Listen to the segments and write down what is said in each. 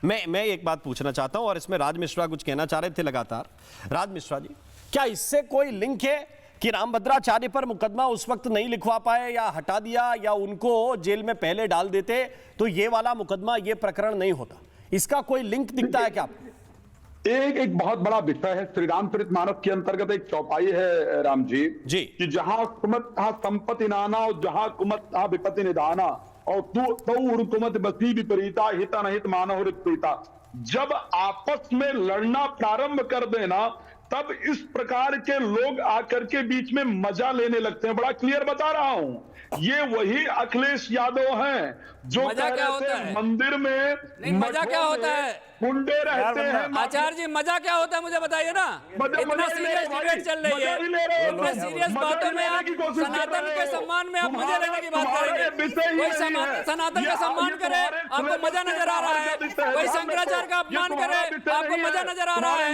मैं एक बात पूछना चाहता हूं और इसमें राज मिश्रा कुछ कहना चाह रहे थे लगातार। राज मिश्रा जी, क्या इससे कोई लिंक है कि रामभद्राचार्य पर मुकदमा उस वक्त नहीं लिखवा पाए या हटा दिया या उनको जेल में पहले डाल देते तो ये वाला मुकदमा, ये प्रकरण नहीं होता? इसका कोई लिंक दिखता है क्या आपको? एक बहुत बड़ा विषय है। श्री रामचरित मानस के अंतर्गत एक चौपाई है राम जी कि जहां कुमत तहाँ संपत्ति नाना और जहां कुमत तहाँ विपत्ति निधाना और तू कुमत बसी विपरीता हित अनहित मानव रिप्रीता। जब आपस में लड़ना प्रारंभ कर देना तब इस प्रकार के लोग आकर के बीच में मजा लेने लगते हैं। बड़ा क्लियर बता रहा हूं, ये वही अखिलेश यादव हैं जो कह रहे थे मंदिर में मजा क्या होता है, गुंडे रहते हैं। आचार्य जी मजा क्या होता है मुझे बताइए ना। इतना सीरियस डिबेट चल रही है, इतने सीरियस बातों में आप सनातन के सम्मान में आप मजा लेने की बात करेंगे। कोई सनातन का सम्मान करे आपको मजा नजर आ रहा है, कोई शंकराचार्य का अपमान करे आपको मजा नजर आ रहा है।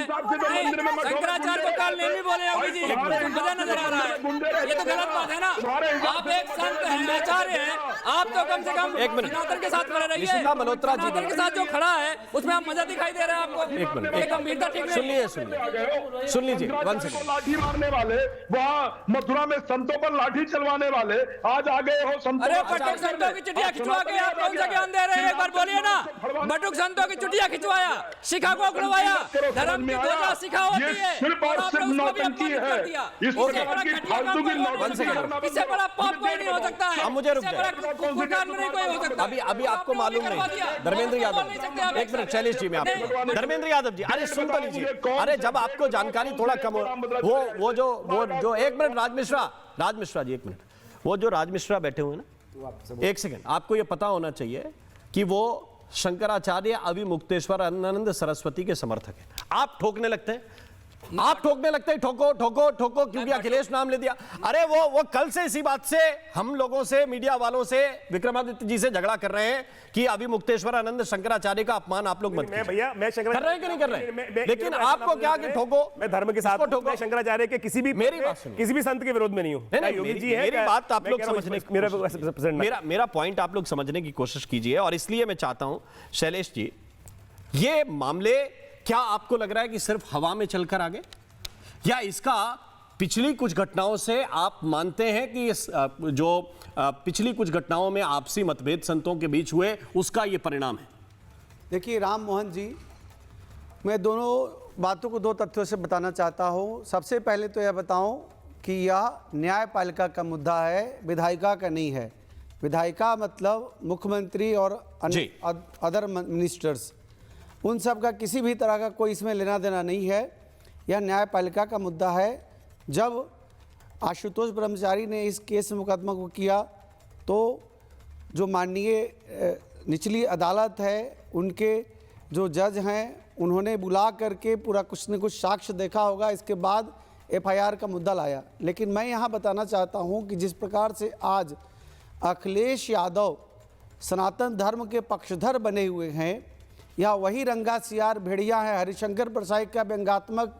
शंकराचार्य को काल नहीं बोले योगी जी, मजा नजर आ रहा है। ये तो गलत बात है ना। आप एक संत हैं, आचार्य हैं, आप तो कम से कम सनातन के साथ खड़े रहिए। सनातन के साथ जो खड़ा है उसमें आप मजा दिखाई दे रहा है आपको। एक गंभीरता ठीक नहीं। सुन लीजिए लाठी मारने वाले, वहाँ मथुरा में संतों पर लाठी चलवाने वाले आज आ गए हो संतों। अरे बटुक संतों की चुटिया खिंचवा के आप कौन सा ज्ञान दे रहे हैं? एक बार बोलिए ना। बटुक संतों की चुटिया खिंचवाया, शिखा को उखड़वाया, धर्म की ध्वजा शिखा होती है और आपने उसको भी अपमानित कर दिया। इससे बड़ा घटिया काम कोई हो नहीं सकता, इससे बड़ा पाप कोई नहीं हो सकता है, मुझे रुक इससे बड़ा कुकर्म नहीं कोई हो सकता। अभी आपको मालूम नहीं। धर्मेंद्र यादव, एक मिनट शैलेश जी, मैं आपको धर्मेंद्र यादव जी, अरे सुन तो लीजिए। अरे जब आपको जानकारी थोड़ा कम हो, वो जो एक मिनट राज मिश्रा जी, एक मिनट, वो जो राज मिश्रा बैठे हुए ना, एक सेकंड, आपको ये पता होना चाहिए कि वो शंकराचार्य अविमुक्तेश्वरानंद सरस्वती के समर्थक हैं। आप ठोकने लगते हैं, ठोको ठोको ठोको, क्योंकि अखिलेश नाम ले दिया। अरे वो कल से इसी बात से हम लोगों से, मीडिया वालों से, विक्रमादित्य जी से झगड़ा कर रहे हैं कि अविमुक्तेश्वरानंद शंकराचार्य का अपमान आप लोग मत कीजिए। भैया मैं कर रहे हैं कि नहीं कर रहे? लेकिन आपको क्या कि ठोको, मैं धर्म के साथ ठोको, मैं शंकराचार्य के किसी भी संत के विरोध में नहीं हूं। मेरी बात आप लोग समझने, मेरा पॉइंट आप लोग समझने की कोशिश कीजिए। और इसलिए मैं चाहता हूं शैलेश जी, ये मामले क्या आपको लग रहा है कि सिर्फ हवा में चलकर आगे, या इसका पिछली कुछ घटनाओं से आप मानते हैं कि जो पिछली कुछ घटनाओं में आपसी मतभेद संतों के बीच हुए उसका यह परिणाम है? देखिए राम मोहन जी, मैं दोनों बातों को दो तथ्यों से बताना चाहता हूं। सबसे पहले तो यह बताऊं कि यह न्यायपालिका का मुद्दा है, विधायिका का नहीं है। विधायिका मतलब मुख्यमंत्री और अदर मिनिस्टर्स, उन सब का किसी भी तरह का कोई इसमें लेना देना नहीं है। यह न्यायपालिका का मुद्दा है। जब आशुतोष ब्रह्मचारी ने इस केस मुकदमा को किया तो जो माननीय निचली अदालत है, उनके जो जज हैं, उन्होंने बुला करके पूरा कुछ न कुछ साक्ष्य देखा होगा, इसके बाद एफआईआर का मुद्दा लाया। लेकिन मैं यहाँ बताना चाहता हूँ कि जिस प्रकार से आज अखिलेश यादव सनातन धर्म के पक्षधर बने हुए हैं, यह वही रंगा सियार भेड़िया है। हरिशंकर प्रसाद का व्यंग्यात्मक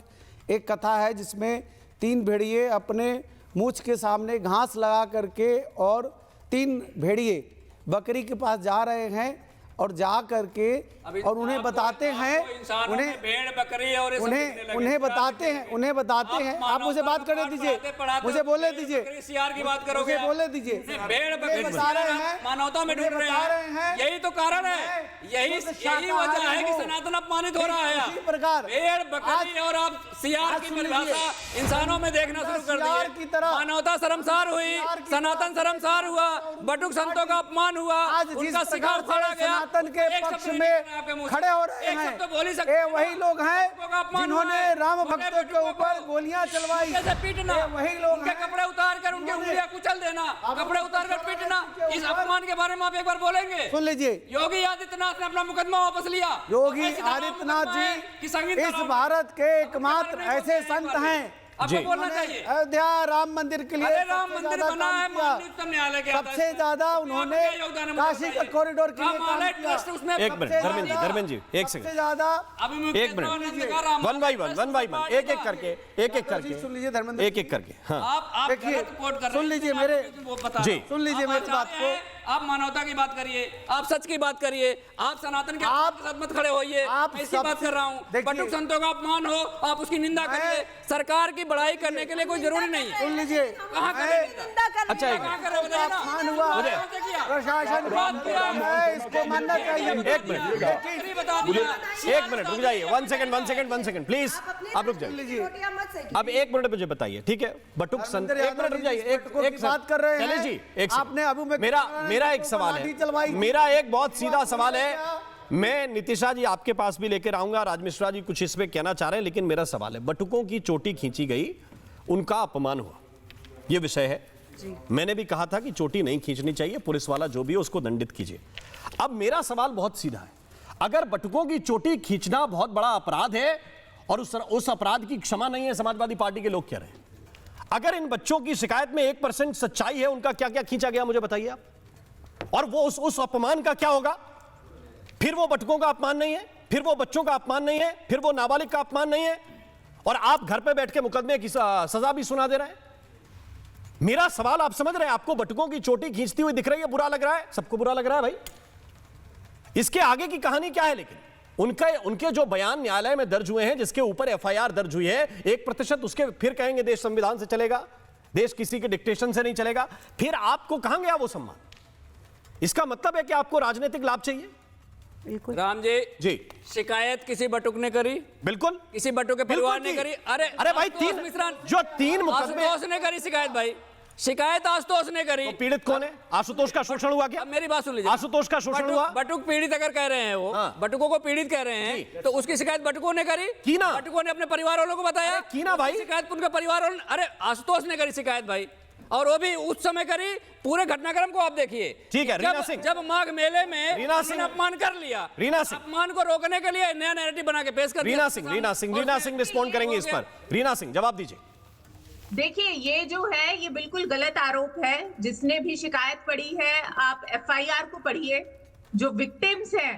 एक कथा है जिसमें 3 भेड़िए अपने मूछ के सामने घास लगा करके और 3 भेड़िए बकरी के पास जा रहे हैं और जा करके और उन्हें बताते हैं, उन्हें बताते हैं आप मुझे बात करने दीजिए, मुझे बोलने दीजिए, मुझे बोलने दीजिए। बता रहे हैं मानवता में डूब रहे हैं, यही तो कारण है, यही वजह है कि सनातन अपमानित हो रहा है। इसी प्रकार भेड़ बकरी और आप सियार की परिभाषा इंसानों में देखना शुरू कर दी। मानवता शर्मसार हुई, सनातन शर्मसार हुआ, बटुक संतों का अपमान हुआ, उनका शिकार फाड़ा गया। सनातन के पक्ष में खड़े हो रहे हैं ये वही लोग हैं जिन्होंने राम भक्तों के ऊपर गोलियां चलवाई। पीटना, वही लोग उनके कपड़े उतार कर उनके उंगलियां कुचल देना, कपड़े उतार कर पीटना, इस अपमान के बारे में आप एक बार बोलेंगे? सुन लीजिए, योगी आदित्यनाथ ने अपना मुकदमा वापस लिया। योगी आदित्यनाथ जी इस भारत के एकमात्र ऐसे संत हैं आपको बोलना चाहिए। अयोध्या राम मंदिर के लिए राम मंदिर बना है, उच्चतम न्यायालय के सबसे ज्यादा उन्होंने काशी का कॉरिडोर के लिए काम किया। एक मिनट धर्मेंद्र जी, एक सेकंड, ज्यादा एक मिनट, वन बाई वन, एक एक करके सुन लीजिए धर्मेंद्र, एक एक करके। हाँ देखिए, सुन लीजिए मेरे जी, सुन लीजिए मेरी बात को। आप मानवता की बात करिए, आप सच की बात करिए, आप सनातन के साथ मत खड़े होइए। मैं इसकी बात कर रहा हूँ। बटुक संतों का अपमान हो, आप उसकी निंदा करिए। सरकार की बड़ाई करने के लिए कोई जरूरी नहीं है। सुन लीजिए, कहाँ करें निंदा? अच्छा, एक कहाँ करें बताइए ना? अपमान हुआ, प्रशासन है, इसको मानना चाहिए। एक मिनट, बता दिया। एक मिनट रुक जाइए, वन सेकंड प्लीज, आप रुक जाइए। अब एक मिनट मुझे बताइए, ठीक है? बटुक संत, एक मिनट रुक जाइए, एक बात कर रहे हैं। शैलेश जी, एक आपने अबू में मेरा एक सवाल है, मेरा एक बहुत सीधा सवाल है। मैं नितिशा जी आपके पास भी लेकर आऊंगा, राज मिश्रा जी कुछ इसमें कहना चाह रहे हैं, लेकिन मेरा सवाल है, बटुकों की चोटी खींची गई, उनका अपमान हुआ, यह विषय है। मैंने भी कहा था कि चोटी नहीं खींचनी चाहिए, पुलिस वाला जो भी है उसको दंडित कीजिए। अब मेरा सवाल बहुत सीधा है, अगर बटुकों की चोटी खींचना बहुत बड़ा अपराध है और उस अपराध की क्षमा नहीं है, समाजवादी पार्टी के लोग कह रहे हैं, अगर इन बच्चों की शिकायत में 1% सच्चाई है, उनका क्या क्या खींचा गया मुझे बताइए आप, और वो उस अपमान का क्या होगा? फिर वो बटुकों का अपमान नहीं है, फिर वो बच्चों का अपमान नहीं है, फिर वो नाबालिग का अपमान नहीं है, और आप घर पे बैठ के मुकदमे की सजा भी सुना दे रहे हैं। मेरा सवाल आप समझ रहे हैं? आपको बटुकों की चोटी खींचती हुई दिख रही है, बुरा लग रहा है, सबको बुरा लग रहा है भाई। इसके आगे की कहानी क्या है? लेकिन उनके जो बयान न्यायालय में दर्ज हुए हैं, जिसके ऊपर एफआईआर दर्ज हुई है, 1% उसके फिर कहेंगे देश संविधान से चलेगा, देश किसी के डिक्टेशन से नहीं चलेगा, फिर आपको कहां गया वो सम्मान? इसका मतलब है कि आपको राजनीतिक लाभ चाहिए। राम जी, शिकायत किसी बटुक ने करी? बिल्कुल, किसी बटुक के परिवार ने करी। अरे भाई, तीन मुकदमे, आशुतोष ने करी शिकायत भाई, शिकायत आशुतोष ने करी। तो पीड़ित कौन है? आशुतोष का शोषण हुआ क्या? अब मेरी बात सुन लीजिए, आशुतोष का शोषण हुआ? बटुक पीड़ित अगर कह रहे हैं, वो बटुकों को पीड़ित कह रहे हैं, तो उसकी शिकायत बटुकों ने करी की ना? बटुकों ने अपने परिवार वालों को बताया की ना भाई? शिकायत उनके परिवार वालों, अरे आशुतोष ने करी शिकायत भाई, और वो भी उस समय करी। पूरे घटनाक्रम को आप देखिए, ठीक है। रीना सिंह, जब माघ मेले में रीना सिंह अपमान कर लिया, रीना सिंह, अपमान को रोकने के लिए नया नैरेटिव बना के पेश कर रीना सिंह रिस्पॉन्ड करेंगे इस पर। रीना सिंह जवाब दीजिए। देखिए, ये जो है ये बिल्कुल गलत आरोप है। जिसने भी शिकायत पढ़ी है, आप एफआईआर को पढ़िए। जो विक्टिम्स हैं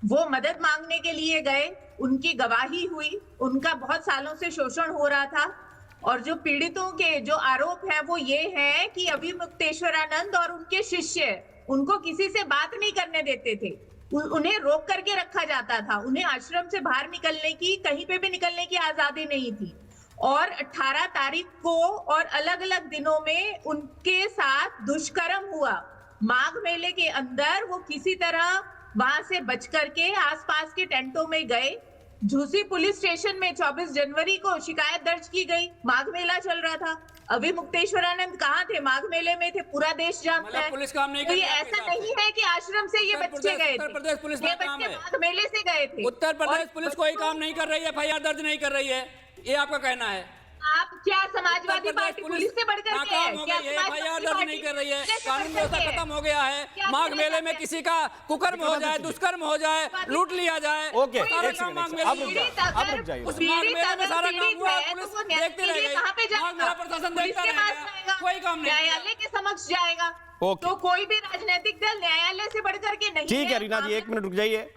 वो मदद मांगने के लिए गए, उनकी गवाही हुई, उनका बहुत सालों से शोषण हो रहा था, और जो पीड़ितों के जो आरोप हैं वो ये है कि अभिमुक्तेश्वरानंद और उनके शिष्य उनको किसी से बात नहीं करने देते थे, उन्हें रोक करके रखा जाता था, उन्हें आश्रम से बाहर निकलने की, कहीं पे भी निकलने की आजादी नहीं थी। और 18 तारीख को और अलग अलग दिनों में उनके साथ दुष्कर्म हुआ। माघ मेले के अंदर वो किसी तरह वहां से बच करके आसपास के टेंटों में गए। झूसी पुलिस स्टेशन में 24 जनवरी को शिकायत दर्ज की गई। माघ मेला चल रहा था, अभिमुक्तेश्वरानंद कहाँ थे? माघ मेले में थे, पूरा देश जानता है। पुलिस काम नहीं तो ये ऐसा नहीं है कि आश्रम से ये बच्चे गए थे, उत्तर प्रदेश पुलिस ये बच्चे माघ मेले से गए थे। उत्तर प्रदेश पुलिस कोई काम नहीं कर रही है, एफआईआर दर्ज नहीं कर रही है, ये आपका कहना है? आप क्या समाजवादी पार्टी पुलिस से बढ़कर के है? क्या एफआईआर दर्ज नहीं कर रही है? कानून व्यवस्था खत्म हो गया है। माघ मेले में किसी का कुकर्म हो जाए, दुष्कर्म हो जाए, लूट लिया जाए, ओके, सारा काम माघ मेले उस माघ मेले में सारा काम हुआ, पुलिस देखती रह गई, माघ मेला प्रशासन देखता रहेगा, कोई काम नहीं। न्यायालय के समक्ष जाएगा। तो कोई भी राजनीतिक दल न्यायालय से बढ़कर के नहीं। ठीक है रीना जी, 1 मिनट रुक जाइए।